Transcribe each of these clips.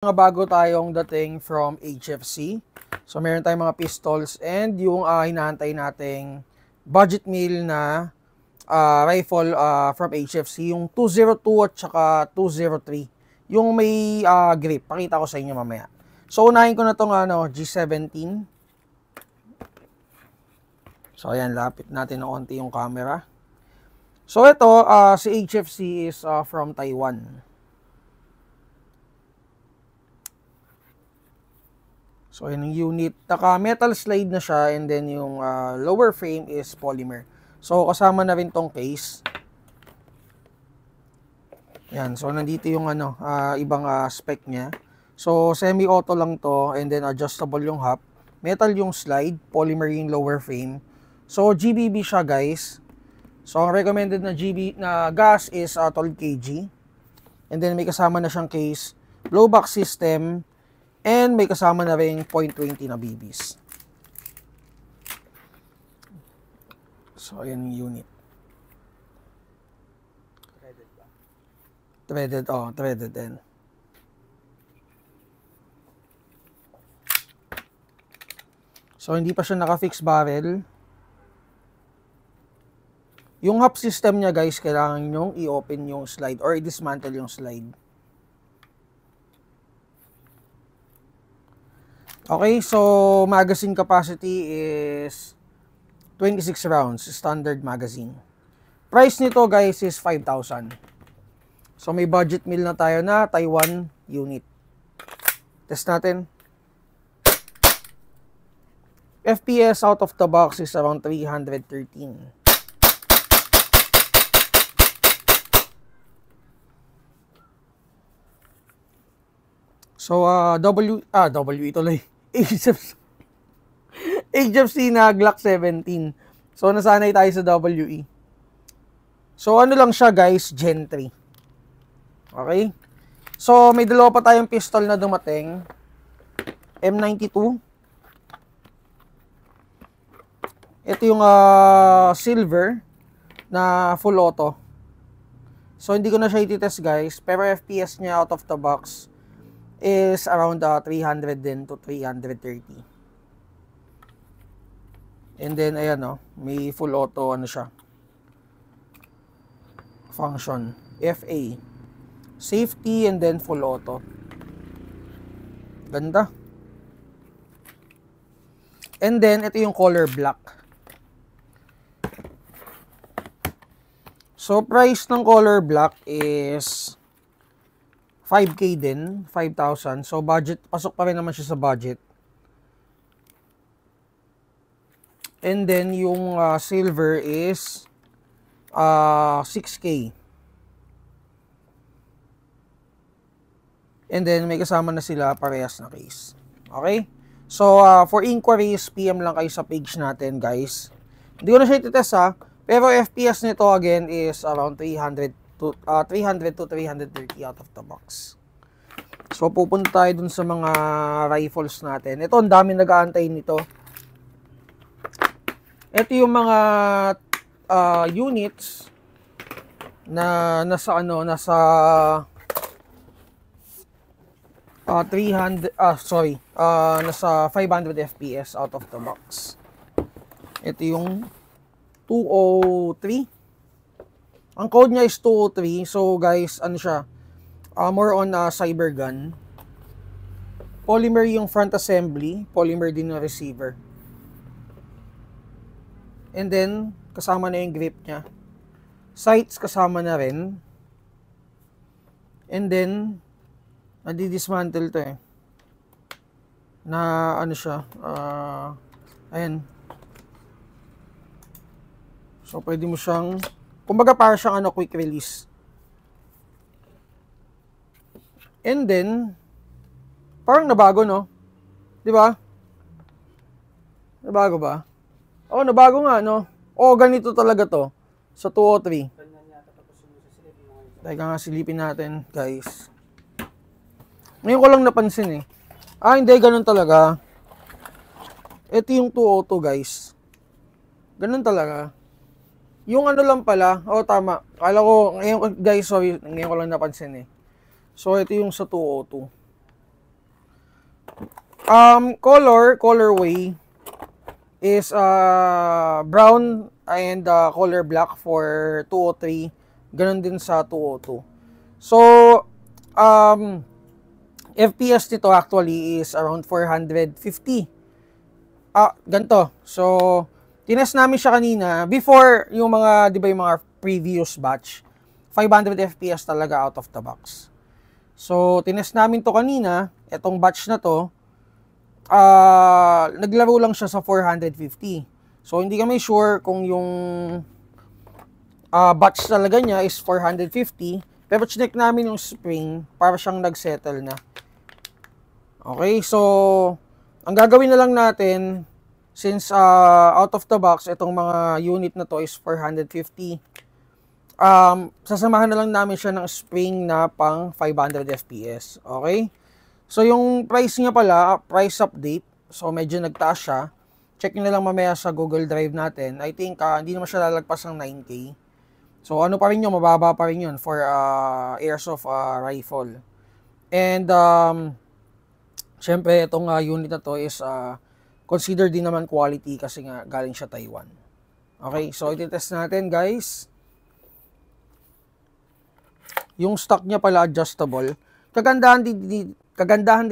Mga bago tayong dating from HFC. So meron tayong mga pistols and yung hinahantay nating budget meal na rifle from HFC, yung 202 at saka 203. Yung may grip, pakita ko sa inyo mamaya. So unahin ko na tong G17. So ayan, lapit natin ng konti yung camera. So ito, si HFC is from Taiwan. So, yun yung unit. Naka-metal slide na siya and then yung lower frame is polymer. So, kasama na rin tong case. Yan. So, nandito yung ibang spec niya. So, semi-auto lang to and then adjustable yung hub. Metal yung slide, polymer yung lower frame. So, GBB siya, guys. So, ang recommended na gas is 12 kg. And then, may kasama na siyang case, blowback system, and may kasama na rin 0.20 na BBs. So, ayan yung unit. Threaded ba? Threaded, threaded din. So, hindi pa siya naka-fix barrel. Yung hub system niya, guys, kailangan nyo i-open yung slide or i-dismantle yung slide. Okay, so magazine capacity is 26 rounds, standard magazine. Price nito, guys, is 5,000. So may budget meal na tayo na Taiwan unit. Test natin. FPS out of the box is around 313. So WE tuloy. HFC na Glock 17. So, nasanay tayo sa WE. So, ano lang siya, guys? Gen 3. Okay? So, may dalawa pa tayong pistol na dumating. M92. Ito yung silver na full auto. So, hindi ko na siya ititest, guys. Pero FPS niya out of the box is around 300 din to 330. And then, ayan, may full auto, siya. Function. FA. Safety and then full auto. Ganda. And then, ito yung color black. So, price ng color black is 5K din, 5,000. So, budget, pasok pa rin naman siya sa budget. And then, yung silver is 6K. And then, may kasama na sila parehas na case. Okay? So, for inquiries, PM lang kayo sa page natin, guys. Hindi ko na siya ititest, pero FPS nito, again, is around 300 to 330 out of the box. So, pupunta tayo dun sa mga rifles natin. Ito, ang dami nag-aantay nito. Ito yung mga units na nasa 500 FPS out of the box. Ito yung 203. Ang code niya is 203. So, guys, ano siya? More on cyber gun. Polymer yung front assembly. Polymer din yung receiver. And then, kasama na yung grip niya. Sights kasama na rin. And then, nadi-dismantle to na ano siya. Ayan. So, pwede mo siyang kumbaga para siyang quick release. And then, parang nabago, no? Di ba? Nabago ba? Oh, nabago nga, no? Oh, ganito talaga to. Sa 203. Teka nga, silipin natin, guys. Ngayon ko lang napansin, hindi, ganun talaga. Ito yung 202, guys. Ganun talaga. Yung ano lang pala, tama. Kala ko, ngayon, guys, sorry, ngayon ko lang napansin So, ito yung sa 202. Colorway is brown and color black for 203. Ganun din sa 202. So, FPS nito actually is around 450. Ganito. So, tinest namin siya kanina. Before, yung mga, di ba yung mga previous batch, 500 FPS talaga out of the box. So, tinest namin to kanina. Itong batch na to, naglaro lang siya sa 450. So, hindi kami sure kung yung batch talaga niya is 450. Pero check namin yung spring para siyang nagsettle na. Okay, so ang gagawin na lang natin, since out of the box, itong mga unit na to is 450, sasamahan na lang namin siya ng spring na pang 500 FPS. Okay? So yung price niya pala, price update, so medyo nagtaas siya. Check nyo na lang mamaya sa Google Drive natin. I think hindi naman siya lalagpas ng 9K. So ano pa rin yun, mababa pa rin yun for airsoft rifle. And syempre itong unit na to is considered din naman quality kasi nga galing siya Taiwan. Okay, so iti-test natin guys. Yung stock niya pala adjustable. Kagandahan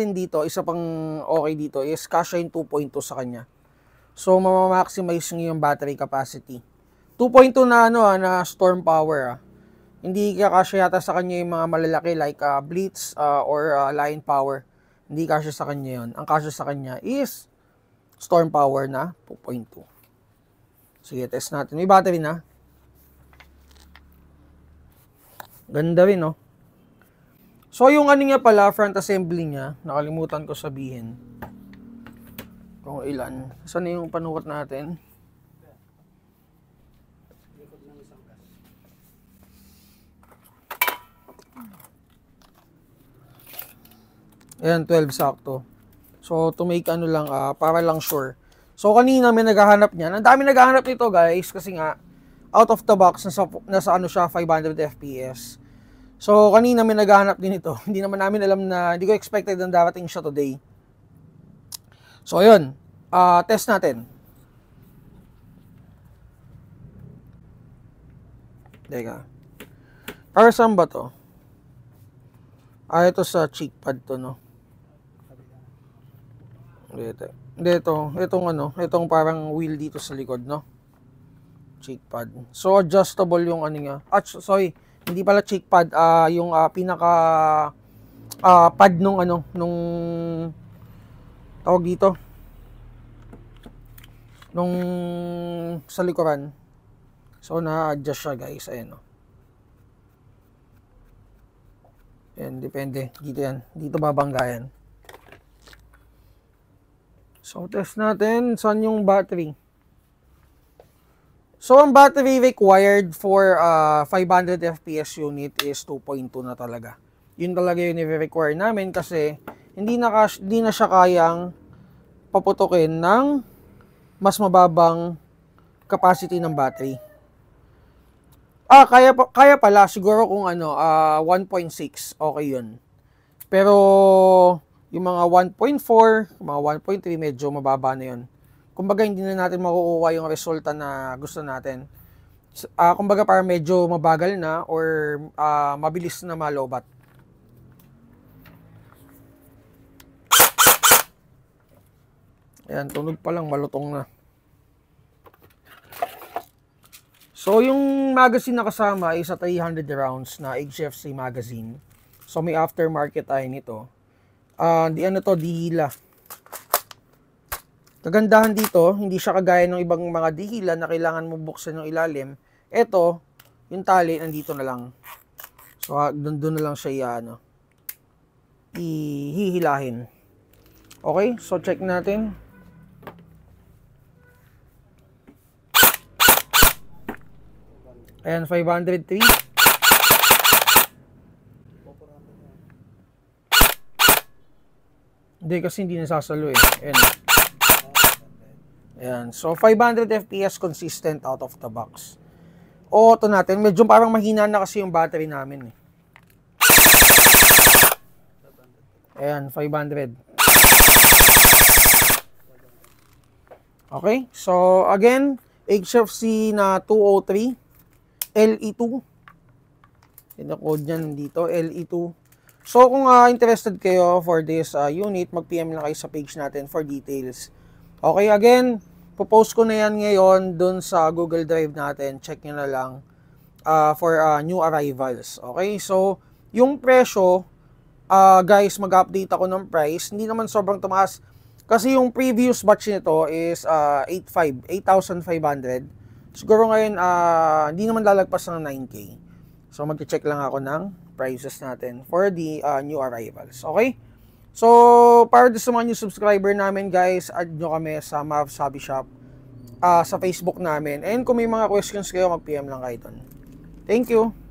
din dito, isa pang okay dito is kasya yung 2.2 sa kanya. So mamamaximize niyo yung battery capacity. 2.2 na na storm power. Hindi kasya yata sa kanya yung mga malalaki like Blitz or Lion Power. Hindi kasya sa kanya yun. Ang kasya sa kanya is storm power na 2.2. Sige, test natin. May battery na. Ganda rin, no? So, yung ano nga pala, front assembly niya, nakalimutan ko sabihin. Kung ilan. Saan yung panukat natin? Ayan, 12 sakto. So, to make ano lang, para lang sure. So, kanina may naghahanap niyan. Ang dami naghahanap nito, guys, kasi nga, out of the box, nasa ano siya, 500 FPS. So, kanina may naghahanap din ito. Hindi naman namin alam na, hindi ko expected na darating siya today. So, ayun. Test natin. Teka. Para saan ba to? Ito sa cheek pad to, no? Itong parang wheel dito sa likod, no? Cheek pad. So, adjustable yung ano niya. Sorry, hindi pala cheek pad, yung pinaka pad nung tawag dito. Nung sa likuran. So, na-adjust siya, guys. Ayan, no? Yan, depende. Dito yan. Dito babanggayan. So, test natin. Saan yung battery? So, ang battery required for 500 FPS unit is 2.2 na talaga. Yun talaga yung i-require namin kasi hindi na siya kayang paputukin ng mas mababang capacity ng battery. Kaya pala siguro kung 1.6, okay yun. Pero yung mga 1.4, mga 1.3 medyo mababa na yun. Kumbaga hindi na natin makukuha yung resulta na gusto natin. Kumbaga para medyo mabagal na or mabilis na malobat. Ayan, tunog pa lang, malutong na. So, yung magazine na kasama is a 300 rounds na HFC magazine. So, may aftermarket tayo nito. Dihila. Kagandahan dito, hindi siya kagaya ng ibang mga dihila na kailangan mo buksan yung ilalim. Ito, yung tali, nandito na lang. So, doon na lang siya ihihilahin. Okay, so check natin. Ayan, 503. Hindi, kasi hindi nasasalo eh. Ayan. Ayan. So, 500 FPS consistent out of the box. Auto natin. Medyo parang mahina na kasi yung battery namin eh. Ayan, 500. Okay, so again, HFC na 203, LE2. Yung code niyan dito, LE2. So kung interested kayo for this unit, mag-PM lang kayo sa page natin for details. Okay, again, popost ko na yan ngayon dun sa Google Drive natin. Check nyo na lang for new arrivals. Okay, so yung presyo, guys, mag-update ako ng price. Hindi naman sobrang tumaas. Kasi yung previous batch nito is 8,500. Siguro ngayon, hindi naman lalagpas ng 9K. So, mag-check lang ako ng prices natin for the new arrivals. Okay? So, para sa mga new subscriber namin, guys, add nyo kami sa Mavs Hobby Shop sa Facebook namin. And kung may mga questions kayo, mag-PM lang kayo doon. Thank you!